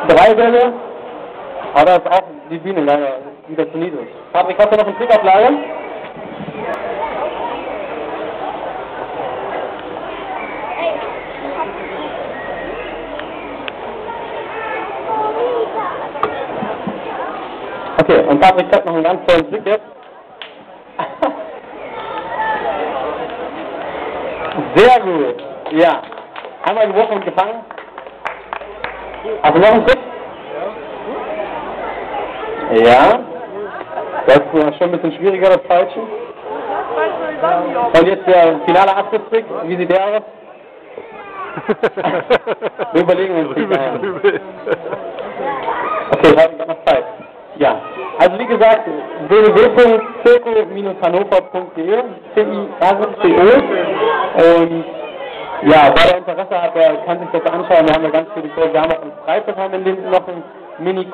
3 Bälle, aber da ist auch die Bühne leider wieder zu niedrig. Patrick, hast du noch einen Trick auf Lager? Okay, und Patrick hat noch einen ganz tollen Trick jetzt. Sehr gut. Ja. Einmal geworfen und gefangen. Hast du noch einen Trick? Ja. Das ist schon ein bisschen schwieriger, das Falschen. Und jetzt der finale Abschlusstrick. Wie sieht der aus? Wir überlegen uns nicht mehr. Okay, wir haben noch Zeit. Ja, also wie gesagt, www.circo-hannover.de, CIRCO, und ja, wer Interesse hat, der kann sich das anschauen, wir haben ja ganz viele Kurse, wir haben auch im Freizeitverein in Linden noch ein Mini